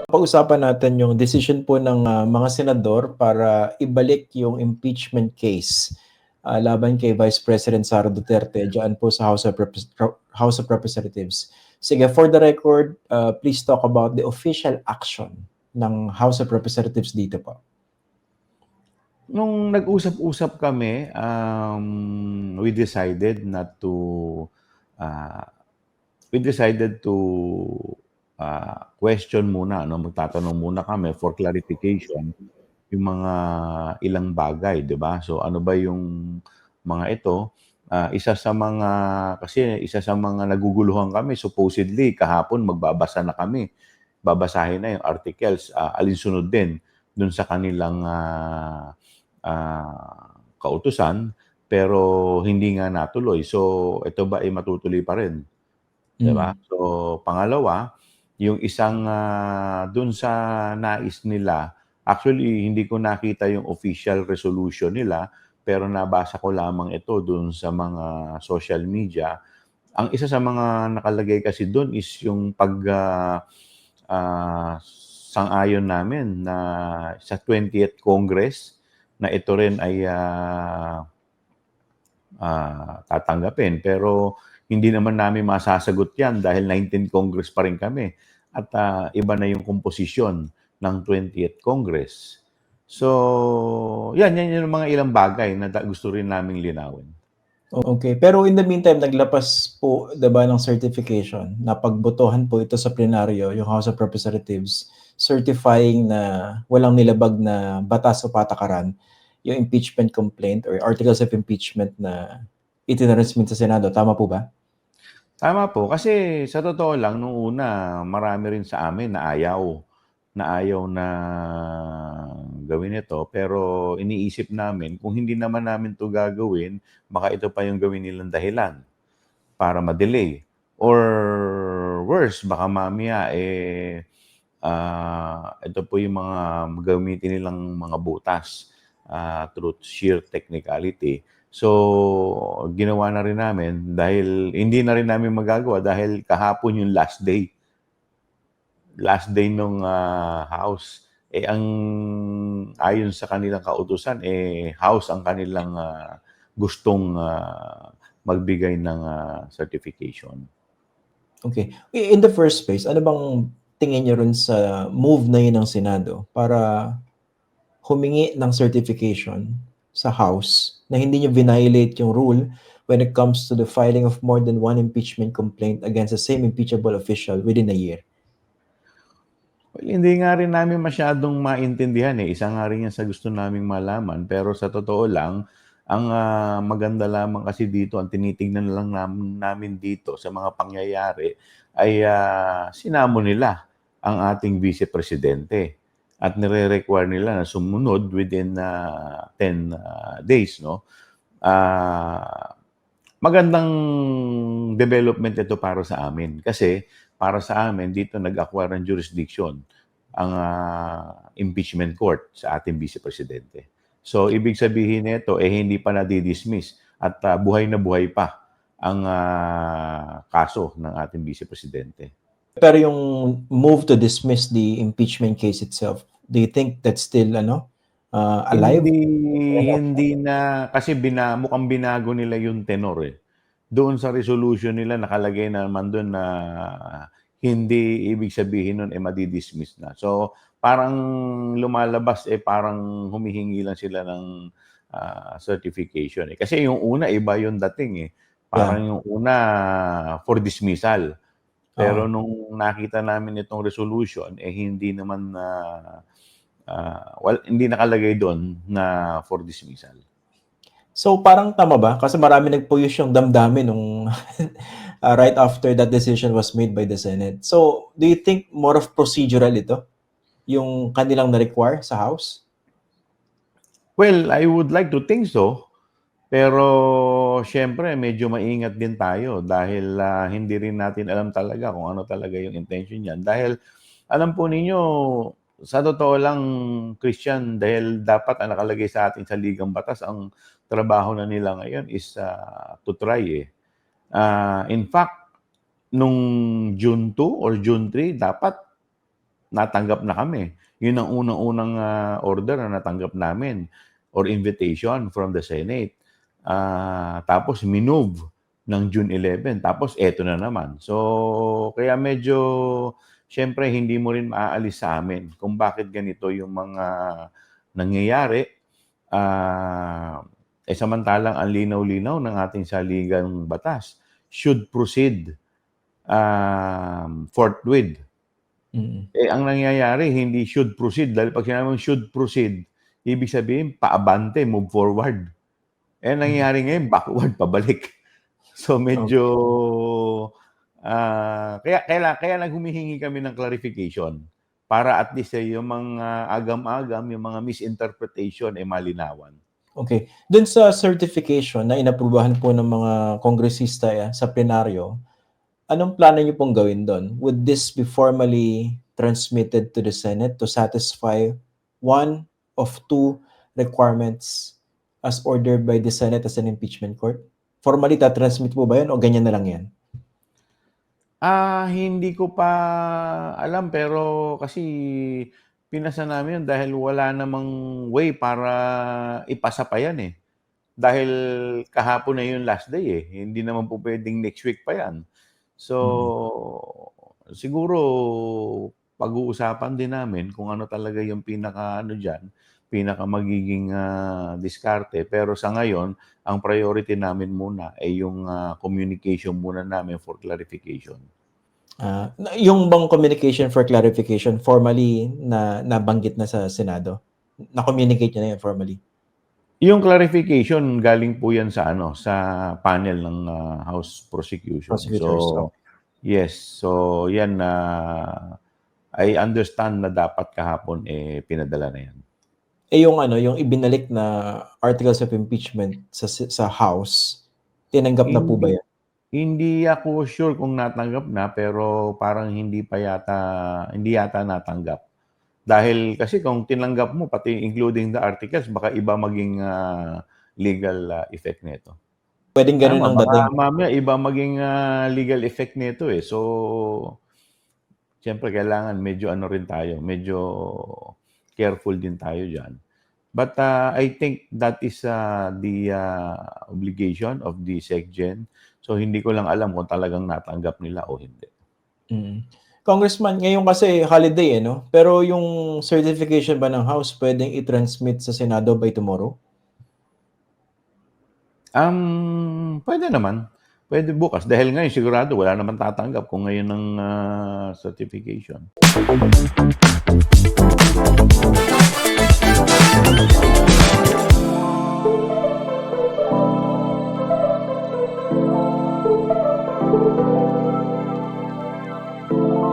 Pag-usapan natin yung decision po ng mga senador para ibalik yung impeachment case laban kay Vice President Sara Duterte diyan po sa House of Representatives. Sige, for the record, please talk about the official action ng House of Representatives dito po. Nung nag-usap-usap kami, we decided not to uh, question muna, magtatanong muna kami for clarification yung mga ilang bagay, 'di ba? So ano ba yung mga ito? Isa sa mga naguguluhan kami, supposedly kahapon magbabasa na kami. Babasahin na yung articles, alinsunod din dun sa kanilang kautusan, pero hindi nga natuloy. So ito ba ay matutuloy pa rin? 'Di ba? So, pangalawa, yung isang, dun sa nais nila, actually hindi ko nakita yung official resolution nila, pero nabasa ko lamang ito dun sa mga social media. Ang isa sa mga nakalagay kasi dun is yung sang-ayon namin na sa 20th Congress na ito rin ay, tatanggapin. Pero hindi naman namin masasagot 'yan dahil 19th Congress pa rin kami at, iba na yung komposisyon ng 20th Congress. So, 'yan yung mga ilang bagay na gusto rin naming linawin. Okay, pero in the meantime naglabas po 'di ba ng certification na pagbotohan po ito sa plenaryo, yung House of Representatives, certifying na walang nilabag na batas o patakaran yung impeachment complaint or articles of impeachment na itinransmit sa Senado, tama po ba? Tama po, kasi sa totoo lang nung una marami rin sa amin na ayaw na gawin ito, pero iniisip namin kung hindi naman namin 'to gagawin, baka ito pa yung gawin nilang dahilan para ma-delay or worse baka mamaya, ito po yung mga gagamitin nilang mga butas, through sheer technicality. So, ginawa na rin namin dahil hindi na rin namin magagawa dahil kahapon yung last day. Last day nung, House. Ang ayon sa kanilang kautusan, House ang kanilang, gustong, magbigay ng, certification. Okay. In the first place, ano bang tingin niyo rin sa move na yun ng Senado para humingi ng certification sa House na hindi niyo violate yung rule when it comes to the filing of more than one impeachment complaint against the same impeachable official within a year? Well, hindi nga rin namin masyadong maintindihan, Isa nga rin 'yan sa gusto naming malaman. Pero sa totoo lang, ang, maganda lamang kasi dito, ang tinitingnan lang namin dito sa mga pangyayari ay, sinamo nila ang ating Vice Presidente at nire-require nila na sumunod within, 10 days, 'no? Magandang development ito para sa amin kasi para sa amin dito nag-acquire ng jurisdiction ang, impeachment court sa ating Vice Presidente. So, ibig sabihin nito, hindi pa nadi-dismiss at, buhay na buhay pa ang, kaso ng ating Vice Presidente. Pero yung move to dismiss the impeachment case itself, do you think that's still alive? Hindi hindi na kasi mukhang binago nila yung tenor, Doon sa resolution nila nakalagay naman dun na hindi ibig sabihin nun, madi-dismiss na. So, parang lumalabas, parang humihingi lang sila ng, certification, Kasi yung una iba yung dating, Yeah. Parang yung una for dismissal. Pero Oo. nung nakita namin itong resolution, hindi naman na, hindi nakalagay dun na for dismissal. So parang tama ba? Kasi marami nagpuyos yung damdamin nung right after that decision was made by the Senate. So do you think more of procedural ito? Yung kanilang na-require sa House? Well, I would like to think so. Pero siyempre medyo maingat din tayo dahil, hindi rin natin alam talaga kung ano talaga yung intention niyan. Dahil alam po ninyo, sa totoo lang, Christian, dahil dapat ang nakalagay sa atin sa ligang batas, ang trabaho na nila ngayon is, to try, In fact, nung June 2 or June 3 dapat natanggap na kami. Yun ang unang-unang order na natanggap namin or invitation from the Senate. Tapos minove ng June 11. Tapos eto na naman. So, kaya medyo, syempre, hindi mo rin maaalis sa amin kung bakit ganito yung mga nangyayari. Samantalang ang linaw-linaw ng ating saligang batas should proceed forthwith. Ang nangyayari, hindi should proceed. Dahil pag sinabi mong should proceed, ibig sabihin, paabante, move forward. Nangyayari ngayon, backward, pabalik. So medyo, kaya naghumihingi kami ng clarification para at least yung mga agam-agam, yung mga misinterpretation malinawan. Okay. Dun sa certification na inaprubahan po ng mga kongresista sa plenaryo, anong plano niyo pong gawin doon? Would this be formally transmitted to the Senate to satisfy one of two requirements as ordered by the Senate as an impeachment court? Formally, tatransmit po ba yan o ganyan na lang yan? Hindi ko pa alam pero kasi pinasa namin yun dahil wala namang way para ipasa pa yan Dahil kahapon na yung last day Hindi naman po pwedeng next week pa yan. So, siguro pag-uusapan din namin kung ano talaga yung pinaka magiging diskarte. Pero sa ngayon, ang priority namin muna ay yung communication muna namin for clarification. Yung bang communication for clarification formally na nabanggit na sa Senado? Na-communicate na yan formally? Yung clarification galing po yan sa sa panel ng House Prosecution. Prosecutors. So, yes. So, yan I understand na dapat kahapon pinadala na yan. Yung ibinalik na articles of impeachment sa House, tinanggap na po ba yan? Hindi ako sure kung natanggap na pero parang hindi yata natanggap. Dahil kasi kung tinanggap mo pati including the articles baka iba maging legal effect nito. Pwedeng ganun ang dating. Mamaya iba maging legal effect nito So siyempre kailangan medyo rin tayo, medyo careful din tayo diyan. But I think that is the obligation of the SecGen. So hindi ko lang alam kung talagang natanggap nila o hindi. Congressman, ngayon kasi holiday no? Pero yung certification ba ng House pwedeng i-transmit sa Senado by tomorrow? Pwede naman. Pwede bukas. Dahil ngayon sigurado wala naman tatanggap kung ngayon ng certification.